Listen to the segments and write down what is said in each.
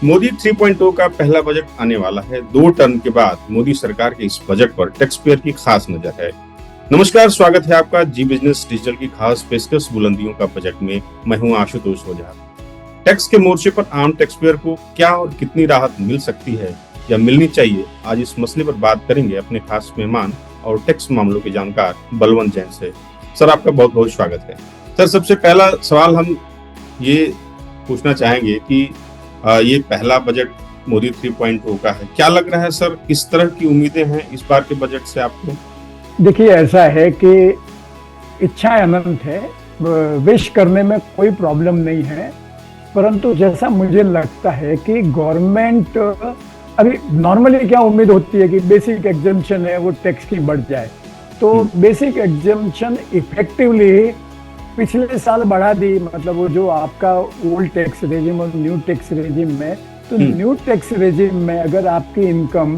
मोदी 3.0 का पहला बजट आने वाला है। 2 टर्म के बाद मोदी सरकार के इस बजट पर टैक्स पेयर की खास नजर है। नमस्कार, स्वागत है आपका जी बिजनेस डिजिटल की खास पेशकश बुलंदियों का बजट में। मैं हूं आशुतोष ओझा। टैक्स के मोर्चे पर आम टैक्स पेयर को क्या और कितनी राहत मिल सकती है या मिलनी चाहिए, आज इस मसले पर बात करेंगे अपने खास मेहमान और टैक्स मामलों के जानकार बलवंत जैन से। सर, आपका बहुत बहुत स्वागत है। सर, सबसे पहला सवाल हम ये पूछना चाहेंगे कि ये पहला बजट मोदी 3.0 का है। क्या लग रहा है सर, किस तरह की उम्मीदें हैं इस बार के बजट से आपको? देखिए, ऐसा है कि इच्छाएं अनंत है, विश करने में कोई प्रॉब्लम नहीं है, परंतु जैसा मुझे लगता है कि गवर्नमेंट अभी नॉर्मली क्या उम्मीद होती है कि बेसिक एग्जम्पशन है वो टैक्स की बढ़ जाए, तो बेसिक एग्जम्पशन इफेक्टिवली पिछले साल बढ़ा दी। मतलब वो जो आपका ओल्ड टैक्स रेजिम और न्यू टैक्स रेजिम में, तो न्यू टैक्स रेजिम में अगर आपकी इनकम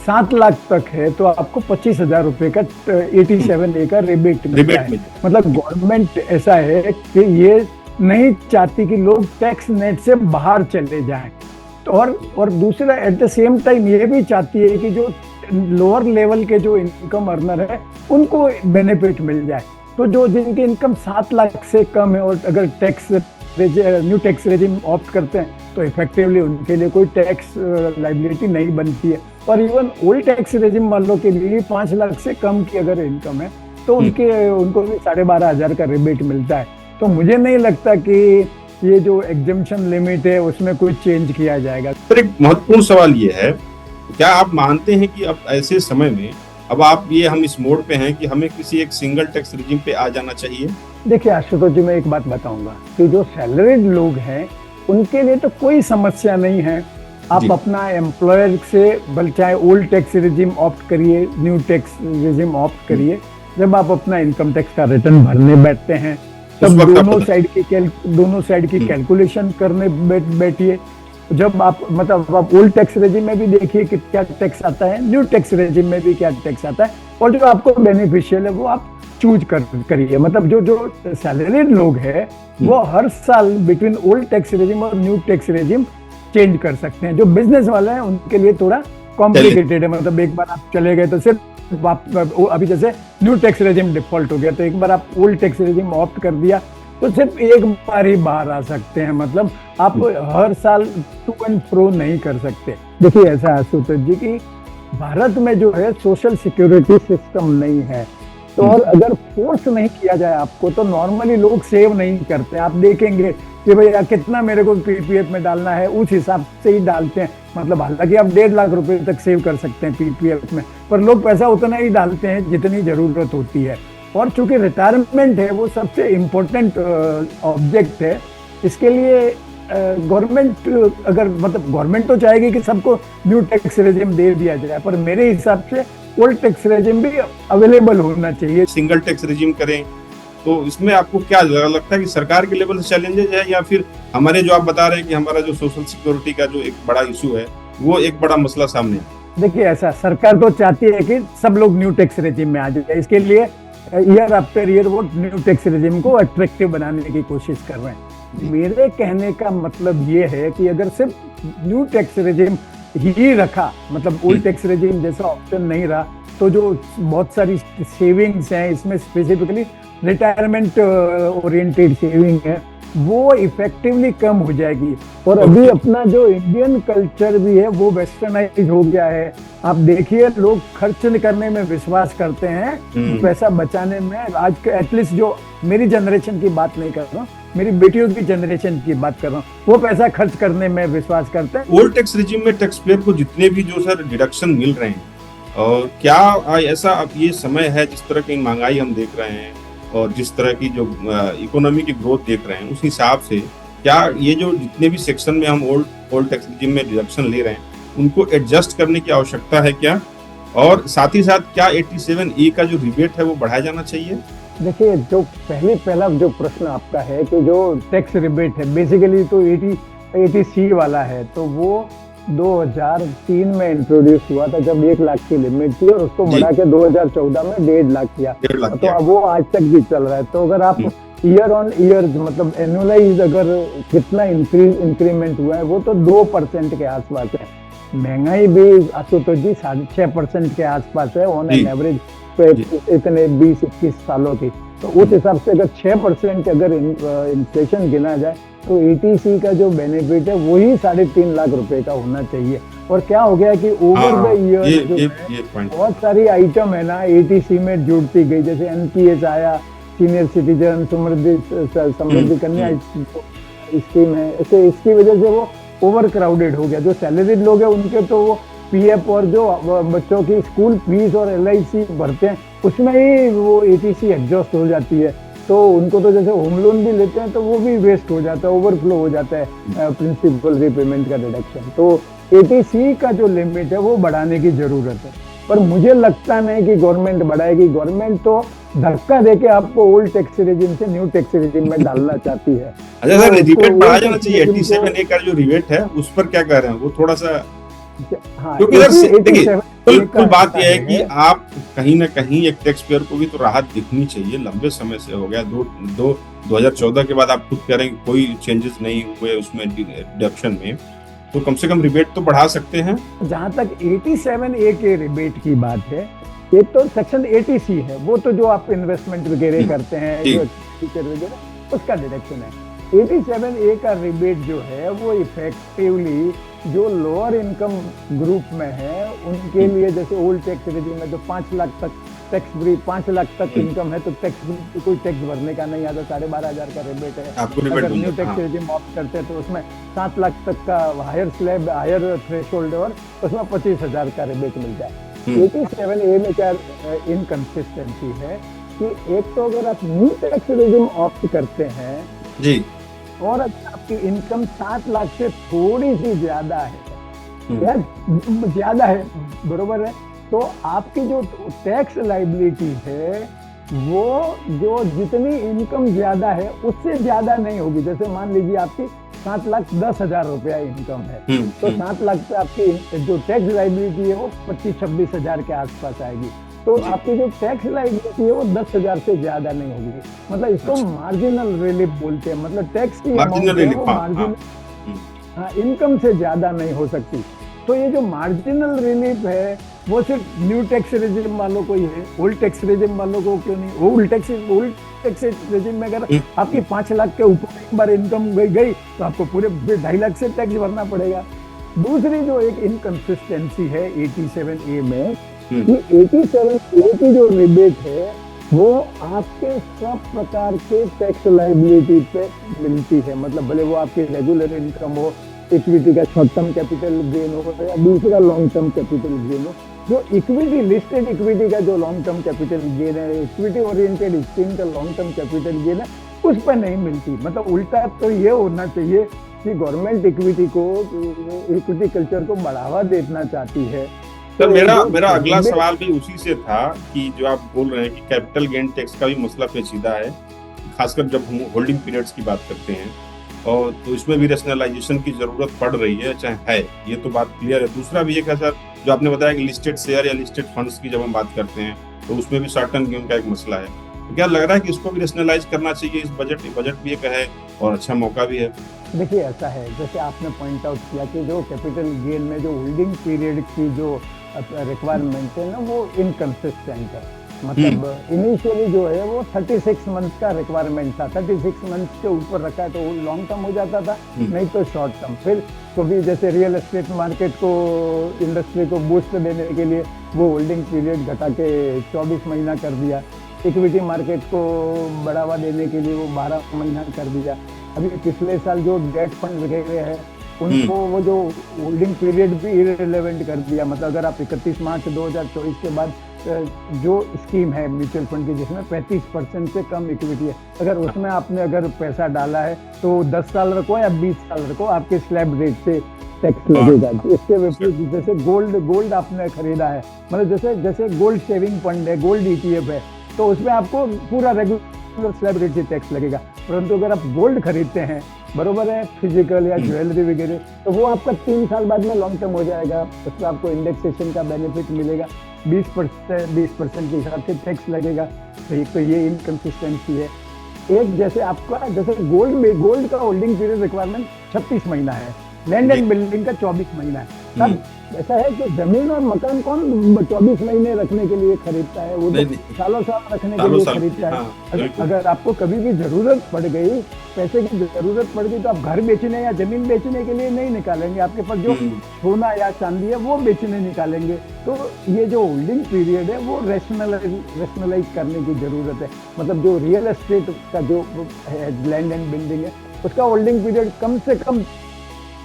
7 लाख तक है तो आपको 25,000 रुपए का 87A का रिबेट मिलता है। मतलब गवर्नमेंट ऐसा है कि ये नहीं चाहती कि लोग टैक्स नेट से बाहर चले जाएं, तो और दूसरा एट द सेम टाइम ये भी चाहती है कि जो लोअर लेवल के जो इनकम अर्नर है उनको बेनिफिट मिल जाए। तो जो जिनकी इनकम 7 लाख से कम है और अगर न्यू टैक्स रेजिम ऑप्ट करते हैं तो इफेक्टिवली उनके लिए कोई टैक्स लाइबिलिटी नहीं बनती है। और इवन ओल्ड टैक्स रेजिम वालों के लिए 5 लाख से कम की अगर इनकम है तो उनको भी 12,500 का रिबेट मिलता है। तो मुझे नहीं लगता कि ये जो एग्जम्पशन लिमिट है उसमें कोई चेंज किया जाएगा। सर, एक महत्वपूर्ण सवाल ये है, क्या आप मानते हैं कि अब ऐसे समय में हम इस मोड पे हैं कि हमें किसी एक सिंगल टैक्स रेजिम पे आ जाना चाहिए? देखिए आशुतोष जी, मैं एक बात बताऊंगा कि जो सैलरीड लोग हैं उनके लिए तो कोई समस्या नहीं है। आप अपना एम्प्लॉयर से चाहे ओल्ड टैक्स रेजिम ऑप्ट करिए, न्यू टैक्स रेजिम ऑप्ट करिए, जब आप अपना इनकम टैक्स का रिटर्न भरने बैठते हैं तब दोनों साइड की कैलकुलेशन करने बैठिए। जब आप आप ओल्ड टैक्स रेजिम में भी देखिए कि क्या टैक्स आता है, न्यू टैक्स रेजिम में भी क्या टैक्स आता है, और जो आपको बेनिफिशियल है वो आप चूज करिए। मतलब जो सैलरीड लोग है वो हर साल बिटवीन ओल्ड टैक्स रेजिम और न्यू टैक्स रेजिम चेंज कर सकते हैं। जो बिजनेस वाले हैं उनके लिए थोड़ा कॉम्प्लिकेटेड है। मतलब एक बार आप चले गए तो सिर्फ अभी जैसे न्यू टैक्स रेजिम डिफॉल्ट हो गया तो एक बार आप ओल्ड टैक्स रेजिम ऑप्ट कर दिया तो सिर्फ एक बार ही बाहर आ सकते हैं। मतलब आप हर साल टू एंड फ्रो नहीं कर सकते। देखिए ऐसा आशुतोष जी कि भारत में जो है सोशल सिक्योरिटी सिस्टम नहीं है, तो और अगर फोर्स नहीं किया जाए आपको तो नॉर्मली लोग सेव नहीं करते। आप देखेंगे कि भैया कितना मेरे को पीपीएफ में डालना है, उस हिसाब से ही डालते हैं। मतलब हालांकि आप 1.5 लाख रुपए तक सेव कर सकते हैं पीपीएफ में, पर लोग पैसा उतना ही डालते हैं जितनी जरूरत होती है। और चूंकि रिटायरमेंट है वो सबसे इम्पोर्टेंट ऑब्जेक्ट है, इसके लिए गवर्नमेंट गवर्नमेंट तो चाहेगी कि सबको न्यू टैक्स रेजिम दे दिया जाए, पर मेरे हिसाब से ओल्ड टैक्स रेजिम भी अवेलेबल होना चाहिए। सिंगल टैक्स रेजिम करें तो इसमें आपको क्या लगता है कि सरकार के लेवल से चैलेंजेस है या फिर हमारे जो आप बता रहे हैं कि हमारा जो सोशल सिक्योरिटी का जो एक बड़ा इशू है वो एक बड़ा मसला सामने है? देखिए ऐसा, सरकार तो चाहती है कि सब लोग न्यू टैक्स रेजिम में आ जाए, इसके लिए ईयर आफ्टर ईयर वो न्यू टैक्स रेजिम को अट्रैक्टिव बनाने की कोशिश कर रहे हैं। मेरे कहने का मतलब ये है कि अगर सिर्फ न्यू टैक्स रेजिम ही रखा, मतलब ओल्ड टैक्स रेजिम जैसा ऑप्शन नहीं रहा, तो जो बहुत सारी सेविंग्स हैं इसमें स्पेसिफिकली रिटायरमेंट ओरिएंटेड सेविंग है वो इफेक्टिवली कम हो जाएगी। और अभी अपना जो इंडियन कल्चर भी है वो वेस्टर्नाइज हो गया है। आप देखिए लोग खर्च करने में विश्वास करते हैं, पैसा बचाने में। आज के एटलीस्ट जो मेरी जनरेशन की बात नहीं कर रहा हूँ, मेरी बेटियों की जनरेशन की बात कर रहा हूँ, वो पैसा खर्च करने में विश्वास करते हैं। ओल्ड टैक्स रेजिम में टैक्स पेयर को जितने भी जो सर डिडक्शन मिल रहे हैं, और क्या ऐसा अब ये समय है जिस तरह की महंगाई हम देख रहे हैं और जिस तरह की जो इकोनॉमी की ग्रोथ देख रहे हैं उस हिसाब से क्या ये जो जितने भी सेक्शन में हम ओल्ड टैक्स रेजिम में डिडक्शन ले रहे हैं उनको एडजस्ट करने की आवश्यकता है क्या? और साथ ही साथ क्या 87A का जो रिबेट है वो बढ़ाया जाना चाहिए? देखिए, जो पहला जो प्रश्न आपका है कि जो टैक्स रिबेट है बेसिकली तो 80C वाला है, तो वो 2003 में इंट्रोड्यूस हुआ था जब 1 लाख की लिमिट थी, और उसको बढ़ा के 2014 में 1.5 लाख किया। तो वो आज तक भी चल रहा है। तो अगर आप ईयर ऑन ईयर मतलब एनुअलाइज अगर कितना इंक्रीमेंट हुआ है वो तो 2% के आसपास है। महंगाई भी आशुतोष जी 6.5% के आसपास है ऑन एन एवरेज इतने 20-21 सालों की। तो उस हिसाब से अगर 6% अगर इन्फ्लेशन गिना जाए तो एटीसी का जो बेनिफिट है वही 3.5 लाख रुपए का होना चाहिए। और क्या हो गया कि ओवर द ईयर जो बहुत सारी आइटम है ना एटीसी में जुड़ती गई, जैसे एनपीएस आया, सीनियर सिटीजन समृद्धि कन्या स्कीम है, ऐसे इसकी वजह से वो ओवर क्राउडेड हो गया। जो सैलरीड लोग हैं उनके तो वो पीएफ और जो बच्चों की स्कूल फीस और एलआईसी भरते हैं उसमें ही वो एटीसी एग्जॉस्ट हो जाती है। तो उनको तो जैसे होम लोन भी लेते हैं तो वो भी वेस्ट हो जाता है, ओवरफ्लो हो जाता है प्रिंसिपल रीपेमेंट का डिडक्शन। तो एटीसी का जो लिमिट है वो बढ़ाने की जरूरत है, पर मुझे लगता नहीं कि गवर्नमेंट बढ़ाएगी। गवर्नमेंट तो धक्का देके आपको ओल्ड टैक्स रेजिम से न्यू टैक्स रेजिम में डालना चाहती है। अच्छा सर, रिबेट बढ़ाया जाना चाहिए। 87A का जो रिबेट है उस पर क्या कह रहे हैं, वो थोड़ा सा क्योंकि सर देखिए कुल बात यह है कि आप कहीं ना कहीं एक टैक्स पेयर को भी तो राहत दिखनी चाहिए। लंबे समय से हो गया 2014 के बाद आप खुद कह रहे हैं कोई चेंजेस नहीं हुए उसमें डिडक्शन में, तो कम से कम रिबेट तो बढ़ा सकते हैं। जहां तक 87A के रिबेट की बात है, एक तो सेक्शन 80C है, वो तो जो आप इन्वेस्टमेंट वगैरह करते हैं वगैरह उसका डिडक्शन है। 87A का रिबेट जो है वो इफेक्टिवली जो लोअर इनकम ग्रुप में है उनके लिए, जैसे ओल्ड टैक्स रेजिम में जो 5 लाख तक टैक्स फ्री, 5 लाख तक इनकम है तो टैक्स कोई टैक्स भरने का नहीं आता, 12,500 का रिबेट है। अगर न्यू टैक्स रेजिम ऑप्ट करते हैं तो उसमें 7 लाख तक का हायर स्लैब, हायर थ्रेशोल्ड और उसमें 25,000 का रिबेट मिलता है। 87A में क्या इनकंसिस्टेंसी है कि एक तो अगर आप न्यू टैक्स रेजिम ऑप्ट करते हैं जी और अगर आपकी इनकम 7 लाख से थोड़ी सी ज्यादा है या ज्यादा है, बरोबर है, तो आपकी जो टैक्स लायबिलिटी है वो जो जितनी इनकम ज्यादा है उससे ज्यादा नहीं होगी। जैसे मान लीजिए आपकी 7,10,000 रुपया इनकम है तो 7 लाख से आपकी जो टैक्स लायबिलिटी है वो 25-26 हजार के आसपास आएगी। तो आपकी जो टैक्स लायबिलिटी है वो 10,000 से ज्यादा नहीं होगी। मतलब इसको मार्जिनल रिलीफ बोलते हैं, मतलब टैक्स की मार्जिनल इनकम से ज्यादा नहीं हो सकती। तो ये जो मार्जिनल रिलीफ है वो सिर्फ न्यू टैक्स रेजिम वालों को ही है, ओल्ड टैक्स रेजिम वालों को क्यों नहीं? ओल्ड टैक्स रेजिम में अगर आपकी 5 लाख के ऊपर एक बार इनकम गई तो आपको पूरे 2.5 लाख से टैक्स भरना पड़ेगा। दूसरी जो एक इनकंसिस्टेंसी है 87A में कि 87A की जो रिबेट है वो आपके सब प्रकार के टैक्स लायबिलिटी पे मिलती है। मतलब भले वो आपकी रेगुलर इनकम हो, इक्विटी का शॉर्ट टर्म कैपिटल गेन हो या दूसरा लॉन्ग टर्म कैपिटल गेन हो। जो इक्विटी, लिस्टेड इक्विटी का जो लॉन्ग टर्म कैपिटल गेन है, इक्विटी ओरिएंटेड स्कीम का लॉन्ग टर्म कैपिटल गेन है, उस पर नहीं मिलती। मतलब उल्टा तो ये होना चाहिए कि गवर्नमेंट इक्विटी कल्चर को बढ़ावा देना चाहती है। सर मेरा अगला सवाल भी उसी से था कि जो आप बोल रहे हैं कि कैपिटल गेन टैक्स का भी मसला पेचीदा है, खासकर जब हम होल्डिंग पीरियड्स की बात करते हैं, और तो इसमें भी रैशनलाइजेशन की जरूरत पड़ रही है, चाहे है, ये तो बात क्लियर है। दूसरा भी एक है सर, जो आपने बताया कि लिस्टेड शेयर या लिस्टेड फंड्स की जब हम बात करते हैं तो उसमें भी शॉर्ट टर्म गेन का एक मसला है। तो क्या लग रहा है कि इसको भी रैशनलाइज करना चाहिए? इस बजट भी एक है और अच्छा मौका भी है। देखिए ऐसा है, जैसे आपने पॉइंट आउट किया कि जो कैपिटल गेन में जो होल्डिंग पीरियड की जो रिक्वायरमेंट है ना वो इनकंसिस्टेंट है। मतलब इनिशियली जो है वो 36 मंथ का रिक्वायरमेंट था, 36 मंथ के ऊपर रखा है तो वो लॉन्ग टर्म हो जाता था, नहीं तो शॉर्ट टर्म। फिर कभी जैसे रियल एस्टेट मार्केट को, इंडस्ट्री को बूस्ट देने के लिए वो होल्डिंग पीरियड घटा के 24 महीना कर दिया। इक्विटी मार्केट को बढ़ावा देने के लिए वो 12 महीना कर दिया। अभी पिछले साल जो डेट फंड वगैरह है उनको वो जो होल्डिंग पीरियड भी इररिलेवेंट कर दिया। मतलब अगर आप 31 मार्च 2024 के बाद जो स्कीम है म्यूचुअल फंड की जिसमें 35% से कम इक्विटी है, अगर उसमें आपने अगर पैसा डाला है तो 10 साल रखो या 20 साल रखो, आपके स्लैब रेट से टैक्स लगेगा। इसके विपरीत जैसे गोल्ड आपने खरीदा है, मतलब जैसे गोल्ड सेविंग फंड है, गोल्ड ETF है, तो उसमें आपको पूरा रेगुलर स्लैब रेट से टैक्स लगेगा। परंतु अगर आप गोल्ड खरीदते हैं, बरोबर है, फिजिकल या ज्वेलरी वगैरह, तो वो आपका 3 साल बाद में लॉन्ग टर्म हो जाएगा। उसमें आपको इंडेक्सेशन का बेनिफिट मिलेगा, 20% के हिसाब से टैक्स लगेगा। तो एक तो ये इनकंसिस्टेंसी है। एक जैसे आपका जैसे गोल्ड का होल्डिंग पीरियड रिक्वायरमेंट 36 महीना है, लैंड जी। एंड बिल्डिंग का 24 महीना है। हम्म, तब ऐसा है कि जमीन और मकान कौन 24 महीने रखने के लिए खरीदता है, वो नहीं तो नहीं, सालों साल रखने के सालों लिए साल खरीदता है। हाँ अगर बिल्कुल। अगर आपको कभी भी जरूरत पड़ गई, पैसे की जरूरत पड़ गई, तो आप घर बेचने या जमीन बेचने के लिए नहीं निकालेंगे, आपके पास जो हम्म, सोना या चांदी है वो बेचने निकालेंगे। तो ये जो होल्डिंग पीरियड है वो रेशनलाइज करने की जरूरत है। मतलब जो रियल एस्टेट का जो लैंड एंड बिल्डिंग है, उसका होल्डिंग पीरियड कम से कम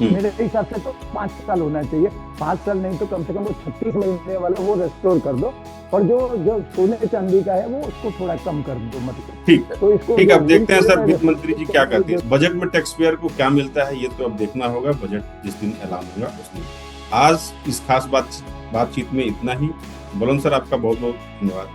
मेरे हिसाब से तो 5 साल होना चाहिए। 5 साल नहीं तो कम से कम वो 36 महीने वाला वो रेस्टोर कर दो, और जो जो सोने चांदी का है वो उसको थोड़ा कम कर दो। मतलब ठीक है। तो इसको ठीक है, अब होल्डिंग देखते हैं सर पीरियड वित्त मंत्री जी क्या कहते हैं। जो बजट में टैक्स पेयर को क्या मिलता है ये तो अब देखना होगा, बजट जिस दिन ऐलान होगा उस दिन। आज इस खास बातचीत में इतना ही। बुलंद सर, आपका बहुत बहुत धन्यवाद।